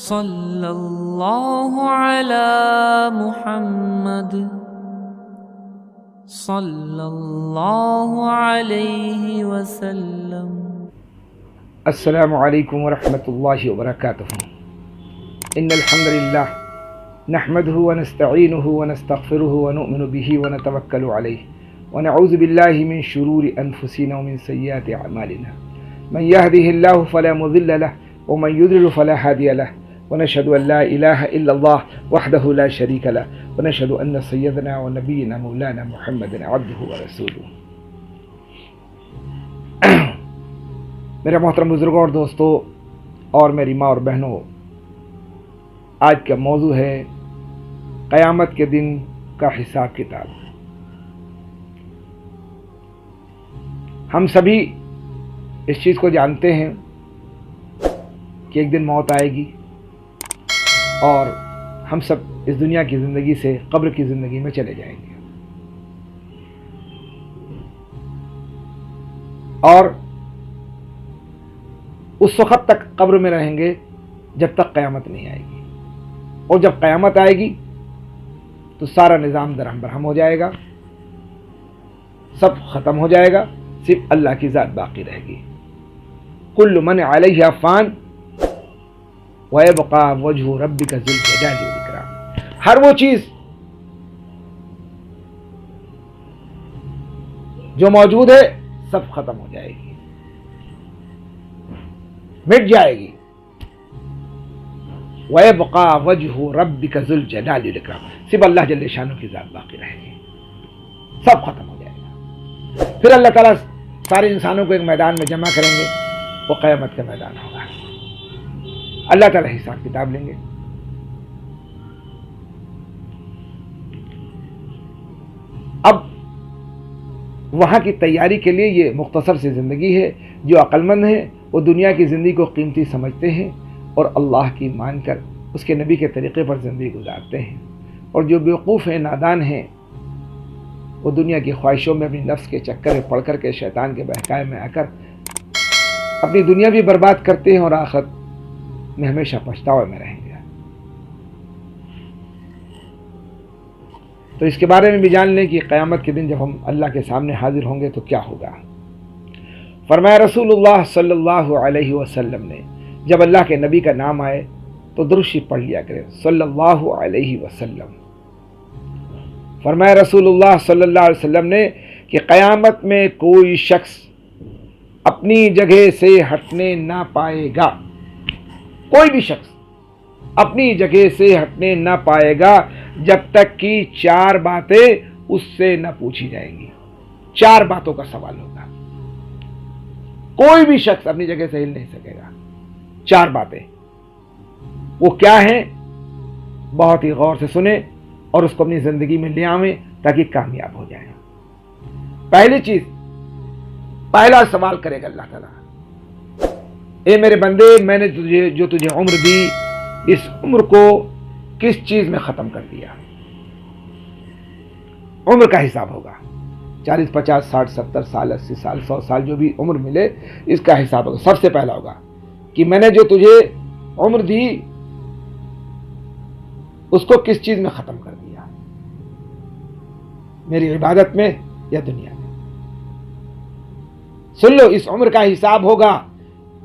صلی اللہ علی محمد صلی اللہ علیہ وسلم۔ السلام علیکم ورحمۃ اللہ وبرکاتہ۔ ان الحمد للہ نحمده ونستعینه ونستغفره ونؤمن به ونتوکل علیہ ونعوذ باللہ من شرور انفسنا ومن سیئات اعمالنا، من يهده الله فلا مضل له ومن يضلل فلا هادي له، ونشهد ان لا اله الا الله وحده لا شريك له، ونشهد ان سيدنا ونبينا مولانا محمد عبده ورسوله۔ میرے محترم بزرگوں اور دوستوں اور میری ماں اور بہنوں، آج کا موضوع ہے قیامت کے دن کا حساب کتاب۔ ہم سبھی اس چیز کو جانتے ہیں کہ ایک دن موت آئے گی اور ہم سب اس دنیا کی زندگی سے قبر کی زندگی میں چلے جائیں گے، اور اس وقت تک قبر میں رہیں گے جب تک قیامت نہیں آئے گی، اور جب قیامت آئے گی تو سارا نظام درہم برہم ہو جائے گا، سب ختم ہو جائے گا، صرف اللہ کی ذات باقی رہے گی۔ کل من علیہ فان وَيَبْقَى وَجْهُ رَبِّكَ ذُو الْجَلَالِ وَالْإِكْرَامِ۔ ہر وہ چیز جو موجود ہے سب ختم ہو جائے گی، مٹ جائے گی۔ وَيَبْقَى وَجْهُ رَبِّكَ ذُو الْجَلَالِ وَالْإِكْرَامِ، صرف اللہ جل شانہ کی ذات باقی رہے گی، سب ختم ہو جائے گا۔ پھر اللہ تعالیٰ سارے انسانوں کو ایک میدان میں جمع کریں گے، وہ قیامت کا میدان ہوگا۔ اللہ تعالیٰ حساب کتاب لیں گے۔ اب وہاں کی تیاری کے لیے یہ مختصر سی زندگی ہے۔ جو عقل مند ہیں وہ دنیا کی زندگی کو قیمتی سمجھتے ہیں اور اللہ کی مان کر اس کے نبی کے طریقے پر زندگی گزارتے ہیں، اور جو بیوقوف ہیں، نادان ہیں، وہ دنیا کی خواہشوں میں اپنی نفس کے چکر میں پڑ کر کے شیطان کے بہکائے میں آ کر اپنی دنیا بھی برباد کرتے ہیں اور آخرت میں ہمیشہ پچھتاوے میں رہیں گے۔ تو اس کے بارے میں بھی جان لیں کہ قیامت کے دن جب ہم اللہ کے سامنے حاضر ہوں گے تو کیا ہوگا۔ فرمایا رسول اللہ صلی اللہ علیہ وسلم نے، جب اللہ کے نبی کا نام آئے تو درود شریف پڑھ لیا کرے، صلی اللہ علیہ وسلم۔ فرمایا رسول اللہ صلی اللہ علیہ وسلم نے کہ قیامت میں کوئی شخص اپنی جگہ سے ہٹنے نہ پائے گا، کوئی بھی شخص اپنی جگہ سے ہٹنے نہ پائے گا جب تک کہ 4 باتیں اس سے نہ پوچھی جائیں گی۔ 4 باتوں کا سوال ہوگا، کوئی بھی شخص اپنی جگہ سے ہل نہیں سکے گا۔ 4 باتیں وہ کیا ہیں؟ بہت ہی غور سے سنیں اور اس کو اپنی زندگی میں لے آویں تاکہ کامیاب ہو جائیں۔ پہلی چیز، پہلا سوال کرے گا اللہ تعالیٰ، اے میرے بندے، میں نے تجھے عمر دی، اس عمر کو کس چیز میں ختم کر دیا؟ عمر کا حساب ہوگا۔ 40 50 60 70 سال 80 سال 100 سال جو بھی عمر ملے، اس کا حساب ہوگا۔ سب سے پہلا ہوگا کہ میں نے جو تجھے عمر دی اس کو کس چیز میں ختم کر دیا، میری عبادت میں یا دنیا میں؟ سن لو، اس عمر کا حساب ہوگا۔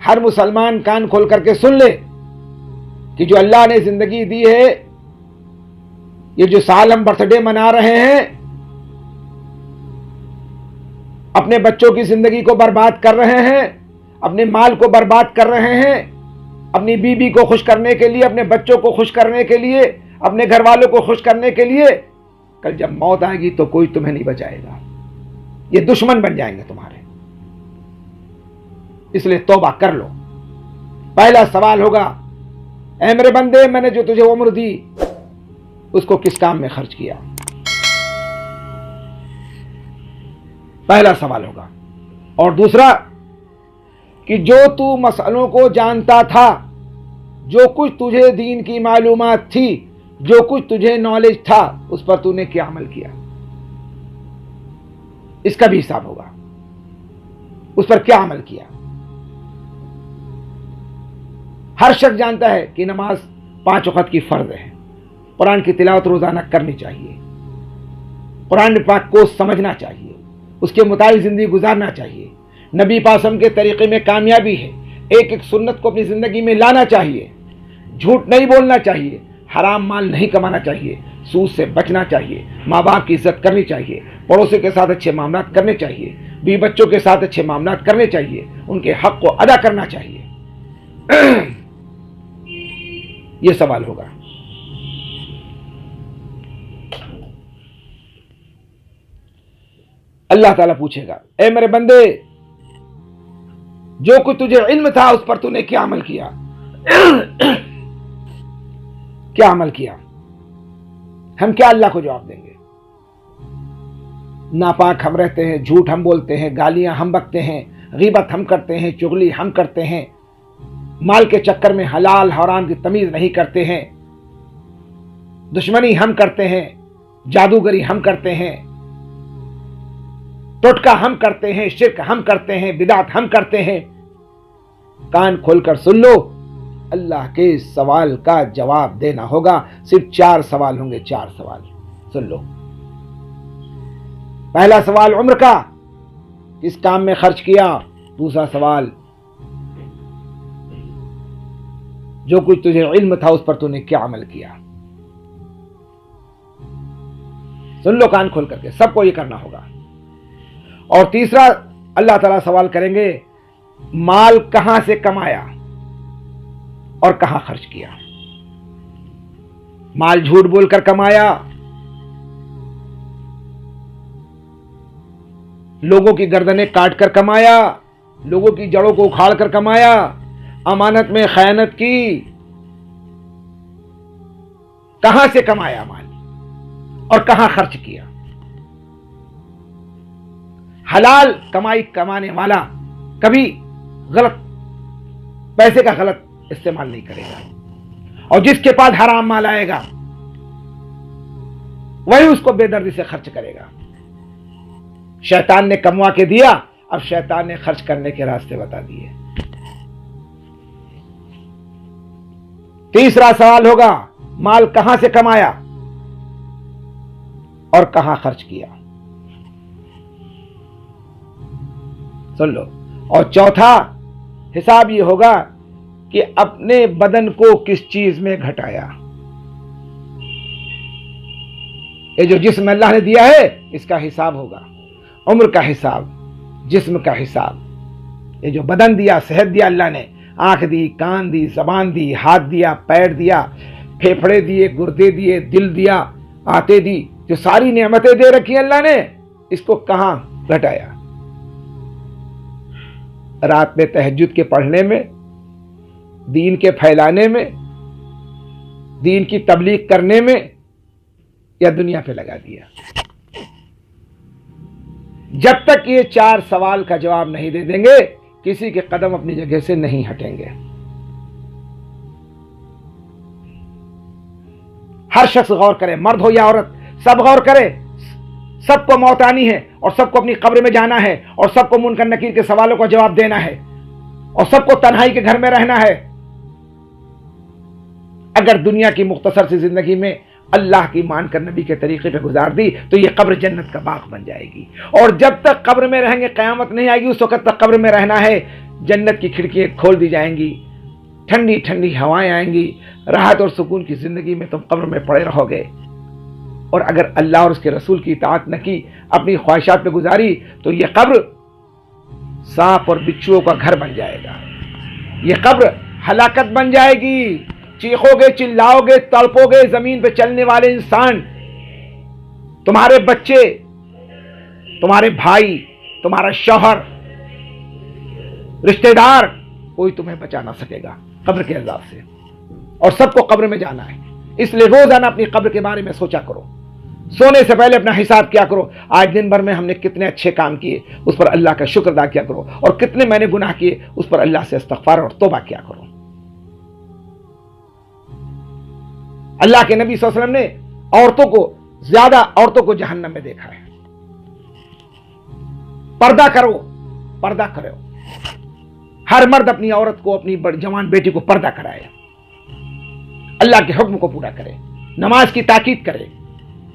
ہر مسلمان کان کھول کر کے سن لے کہ جو اللہ نے زندگی دی ہے، یہ جو سال ہم برتھ ڈے منا رہے ہیں، اپنے بچوں کی زندگی کو برباد کر رہے ہیں، اپنے مال کو برباد کر رہے ہیں، اپنی بیوی کو خوش کرنے کے لیے، اپنے بچوں کو خوش کرنے کے لیے، اپنے گھر والوں کو خوش کرنے کے لیے، کل جب موت آئے گی تو کوئی تمہیں نہیں بچائے گا، یہ دشمن بن جائیں گے تمہارے۔ اس لیے توبہ کر لو۔ پہلا سوال ہوگا، اے میرے بندے، میں نے جو تجھے عمر دی اس کو کس کام میں خرچ کیا؟ پہلا سوال ہوگا۔ اور دوسرا کہ جو تو مسئلوں کو جانتا تھا، جو کچھ تجھے دین کی معلومات تھی، جو کچھ تجھے نالج تھا، اس پر تو نے کیا عمل کیا؟ اس کا بھی حساب ہوگا، اس پر کیا عمل کیا۔ ہر شخص جانتا ہے کہ نماز 5 وقت کی فرض ہے، قرآن کی تلاوت روزانہ کرنی چاہیے، قرآن پاک کو سمجھنا چاہیے، اس کے مطابق زندگی گزارنا چاہیے، نبی پاسم کے طریقے میں کامیابی ہے، ایک ایک سنت کو اپنی زندگی میں لانا چاہیے، جھوٹ نہیں بولنا چاہیے، حرام مال نہیں کمانا چاہیے، سود سے بچنا چاہیے، ماں باپ کی عزت کرنی چاہیے، پڑوسیوں کے ساتھ اچھے معاملات کرنے چاہیے، بیوی بچوں کے ساتھ اچھے معاملات کرنے چاہیے، ان کے حق کو ادا کرنا چاہیے۔ یہ سوال ہوگا۔ اللہ تعالیٰ پوچھے گا، اے میرے بندے، جو کچھ تجھے علم تھا اس پر تو نے کیا عمل کیا؟ کیا عمل کیا؟ ہم کیا اللہ کو جواب دیں گے؟ ناپاک ہم رہتے ہیں، جھوٹ ہم بولتے ہیں، گالیاں ہم بکتے ہیں، غیبت ہم کرتے ہیں، چغلی ہم کرتے ہیں، مال کے چکر میں حلال حرام کی تمیز نہیں کرتے ہیں، دشمنی ہم کرتے ہیں، جادوگری ہم کرتے ہیں، ٹوٹکا ہم کرتے ہیں، شرک ہم کرتے ہیں، بدعت ہم کرتے ہیں۔ کان کھول کر سن لو، اللہ کے سوال کا جواب دینا ہوگا۔ صرف 4 سوال ہوں گے، 4 سوال سن لو۔ پہلا سوال عمر کا، کس کام میں خرچ کیا؟ دوسرا سوال، جو کچھ تجھے علم تھا اس پر تو نے کیا عمل کیا؟ سن لو کان کھول کر کے، سب کو یہ کرنا ہوگا۔ اور تیسرا اللہ تعالیٰ سوال کریں گے، مال کہاں سے کمایا اور کہاں خرچ کیا؟ مال جھوٹ بول کر کمایا، لوگوں کی گردنیں کاٹ کر کمایا، لوگوں کی جڑوں کو اکھاڑ کر کمایا، امانت میں خیانت کی، کہاں سے کمایا مال اور کہاں خرچ کیا؟ حلال کمائی کمانے والا کبھی غلط پیسے کا غلط استعمال نہیں کرے گا، اور جس کے پاس حرام مال آئے گا وہی اس کو بے دردی سے خرچ کرے گا۔ شیطان نے کموا کے دیا، اب شیطان نے خرچ کرنے کے راستے بتا دیے۔ تیسرا سوال ہوگا، مال کہاں سے کمایا اور کہاں خرچ کیا؟ سن لو۔ اور چوتھا حساب یہ ہوگا کہ اپنے بدن کو کس چیز میں گھٹایا۔ یہ جو جسم اللہ نے دیا ہے اس کا حساب ہوگا، عمر کا حساب، جسم کا حساب۔ یہ جو بدن دیا، صحت دیا اللہ نے، آنکھ دی، کان دی، زبان دی، ہاتھ دیا، پیر دیا، پھیپھڑے دیے، گردے دیے، دل دیا، آتے دی، جو ساری نعمتیں دے رکھی اللہ نے، اس کو کہاں گھٹایا؟ رات میں تہجد کے پڑھنے میں، دین کے پھیلانے میں، دین کی تبلیغ کرنے میں، یا دنیا پہ لگا دیا؟ جب تک یہ 4 سوال کا جواب نہیں دے دیں گے کسی کے قدم اپنی جگہ سے نہیں ہٹیں گے۔ ہر شخص غور کرے، مرد ہو یا عورت، سب غور کرے۔ سب کو موت آنی ہے اور سب کو اپنی قبر میں جانا ہے، اور سب کو منکر نکیر کے سوالوں کا جواب دینا ہے، اور سب کو تنہائی کے گھر میں رہنا ہے۔ اگر دنیا کی مختصر سی زندگی میں اللہ کی مان کر نبی کے طریقے پہ گزار دی تو یہ قبر جنت کا باغ بن جائے گی، اور جب تک قبر میں رہیں گے قیامت نہیں آئے گی، اس وقت تک قبر میں رہنا ہے۔ جنت کی کھڑکیاں کھول دی جائیں گی، ٹھنڈی ٹھنڈی ہوائیں آئیں گی، راحت اور سکون کی زندگی میں تم قبر میں پڑے رہو گے۔ اور اگر اللہ اور اس کے رسول کی اطاعت نہ کی، اپنی خواہشات پہ گزاری، تو یہ قبر سانپ اور بچھوؤں کا گھر بن جائے گا، یہ قبر ہلاکت بن جائے گی۔ چیخو گے، چلاؤ گے، تڑپو گے، زمین پہ چلنے والے انسان، تمہارے بچے، تمہارے بھائی، تمہارا شوہر، رشتہ دار، کوئی تمہیں بچا نہ سکے گا قبر کے عذاب سے، اور سب کو قبر میں جانا ہے۔ اس لیے روزانہ اپنی قبر کے بارے میں سوچا کرو، سونے سے پہلے اپنا حساب کیا کرو، آج دن بھر میں ہم نے کتنے اچھے کام کیے اس پر اللہ کا شکر ادا کیا کرو، اور کتنے میں نے گناہ کیے اس پر اللہ سے استغفار اور توبہ کیا کرو۔ اللہ کے نبی صلی اللہ علیہ وسلم نے عورتوں کو، زیادہ عورتوں کو جہنم میں دیکھا ہے۔ پردہ کرو، پردہ کرو، ہر مرد اپنی عورت کو، اپنی جوان بیٹی کو پردہ کرائے، اللہ کے حکم کو پورا کرے، نماز کی تاکید کرے،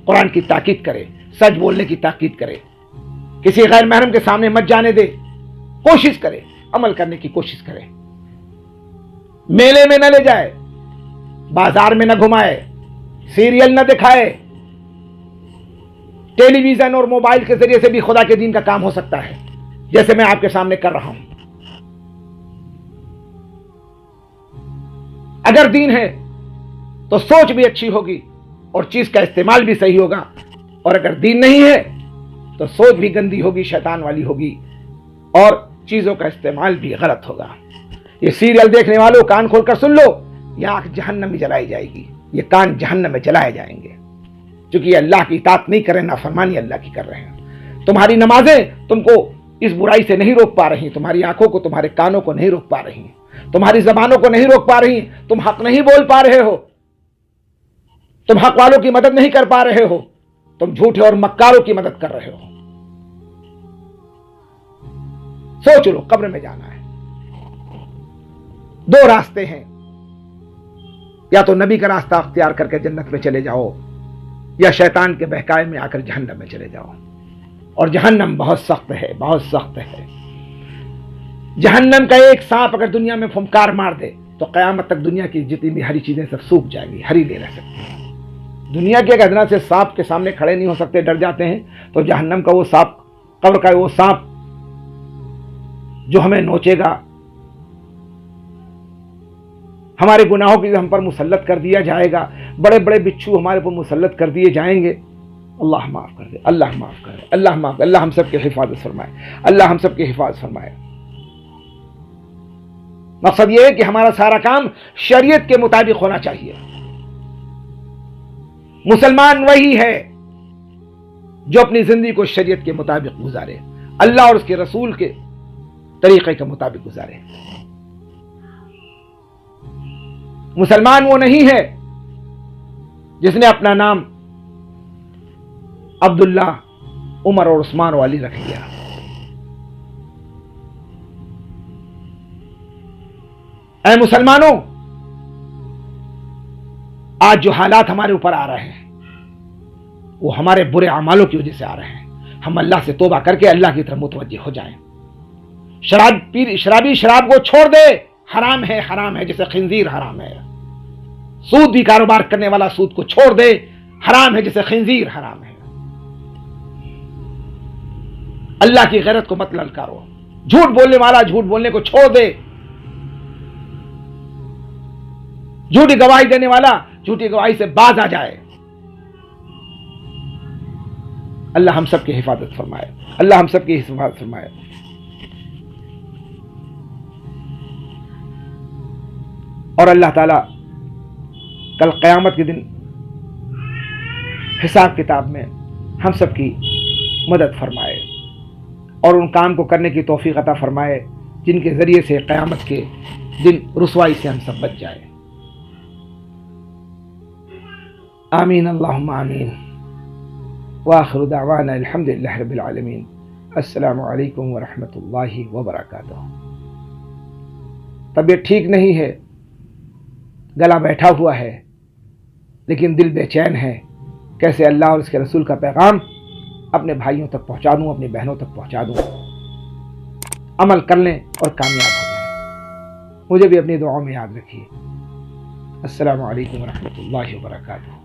قرآن کی تاکید کرے، سچ بولنے کی تاکید کرے، کسی غیر محرم کے سامنے مت جانے دے، کوشش کرے، عمل کرنے کی کوشش کرے، میلے میں نہ لے جائے، بازار میں نہ گھمائے، سیریل نہ دکھائے۔ ٹیلی ویژن اور موبائل کے ذریعے سے بھی خدا کے دین کا کام ہو سکتا ہے، جیسے میں آپ کے سامنے کر رہا ہوں۔ اگر دین ہے تو سوچ بھی اچھی ہوگی اور چیز کا استعمال بھی صحیح ہوگا، اور اگر دین نہیں ہے تو سوچ بھی گندی ہوگی، شیطان والی ہوگی، اور چیزوں کا استعمال بھی غلط ہوگا۔ یہ سیریل دیکھنے والوں کان کھول کر سن لو، یہ آنکھ جہنم میں جلائی جائے گی، یہ کان جہنم میں جلائے جائیں گے، چونکہ یہ اللہ کی اطاعت نہیں کر رہے، نافرمانی اللہ کی کر رہے ہیں۔ تمہاری نمازیں تم کو اس برائی سے نہیں روک پا رہی، تمہاری آنکھوں کو، تمہارے کانوں کو نہیں روک پا رہی، تمہاری زبانوں کو نہیں روک پا رہی، تم حق نہیں بول پا رہے ہو، تم حق والوں کی مدد نہیں کر پا رہے ہو، تم جھوٹے اور مکاروں کی مدد کر رہے ہو۔ سوچ لو، قبر میں جانا ہے، دو راستے ہیں، یا تو نبی کا راستہ اختیار کر کے جنت میں چلے جاؤ، یا شیطان کے بہکائے میں آ کر جہنم میں چلے جاؤ، اور جہنم بہت سخت ہے، بہت سخت ہے۔ جہنم کا ایک سانپ اگر دنیا میں پھنکار مار دے تو قیامت تک دنیا کی جتنی بھی ہری چیزیں سب سوکھ جائیں گی، ہری نہیں رہ سکتی۔ دنیا کے گدنا سے سانپ کے سامنے کھڑے نہیں ہو سکتے، ڈر جاتے ہیں، تو جہنم کا وہ سانپ، قبر کا وہ سانپ جو ہمیں نوچے گا، ہمارے گناہوں کی ہم پر مسلط کر دیا جائے گا، بڑے بڑے بچھو ہمارے پر مسلط کر دیے جائیں گے۔ اللہ معاف کر دے، اللہ معاف کر دے، اللہ معاف، اللہ ہم سب کی حفاظت فرمائے، اللہ ہم سب کی حفاظت فرمائے۔ مقصد یہ ہے کہ ہمارا سارا کام شریعت کے مطابق ہونا چاہیے۔ مسلمان وہی ہے جو اپنی زندگی کو شریعت کے مطابق گزارے، اللہ اور اس کے رسول کے طریقے کے مطابق گزارے۔ مسلمان وہ نہیں ہے جس نے اپنا نام عبداللہ، عمر اور عثمان و علی رکھ لیا۔ اے مسلمانوں، آج جو حالات ہمارے اوپر آ رہے ہیں وہ ہمارے برے اعمالوں کی وجہ سے آ رہے ہیں۔ ہم اللہ سے توبہ کر کے اللہ کی طرف متوجہ ہو جائیں۔ شرابی شراب کو چھوڑ دے، حرام ہے، حرام ہے، جیسے خنزیر حرام ہے۔ سود بھی کاروبار کرنے والا سود کو چھوڑ دے، حرام ہے، جیسے خنزیر حرام ہے۔ اللہ کی غیرت کو مت للکارو، جھوٹ بولنے والا جھوٹ بولنے کو چھوڑ دے، جھوٹی گواہی دینے والا جھوٹی گواہی سے باز آ جائے۔ اللہ ہم سب کی حفاظت فرمائے، اللہ ہم سب کی حفاظت فرمائے۔ اور اللہ تعالیٰ کل قیامت کے دن حساب کتاب میں ہم سب کی مدد فرمائے اور ان کام کو کرنے کی توفیق عطا فرمائے جن کے ذریعے سے قیامت کے دن رسوائی سے ہم سب بچ جائیں۔ آمین، اللہم آمین، وآخر دعوانا الحمدللہ رب العالمین۔ السلام علیکم ورحمۃ اللہ وبرکاتہ۔ طبیعت ٹھیک نہیں ہے، گلا بیٹھا ہوا ہے، لیکن دل بے چین ہے، کیسے اللہ اور اس کے رسول کا پیغام اپنے بھائیوں تک پہنچا دوں، اپنی بہنوں تک پہنچا دوں۔ عمل کر لیں اور کامیاب ہو جائیں۔ مجھے بھی اپنی دعاؤں میں یاد رکھیے۔ السلام علیکم ورحمۃ اللہ وبرکاتہ۔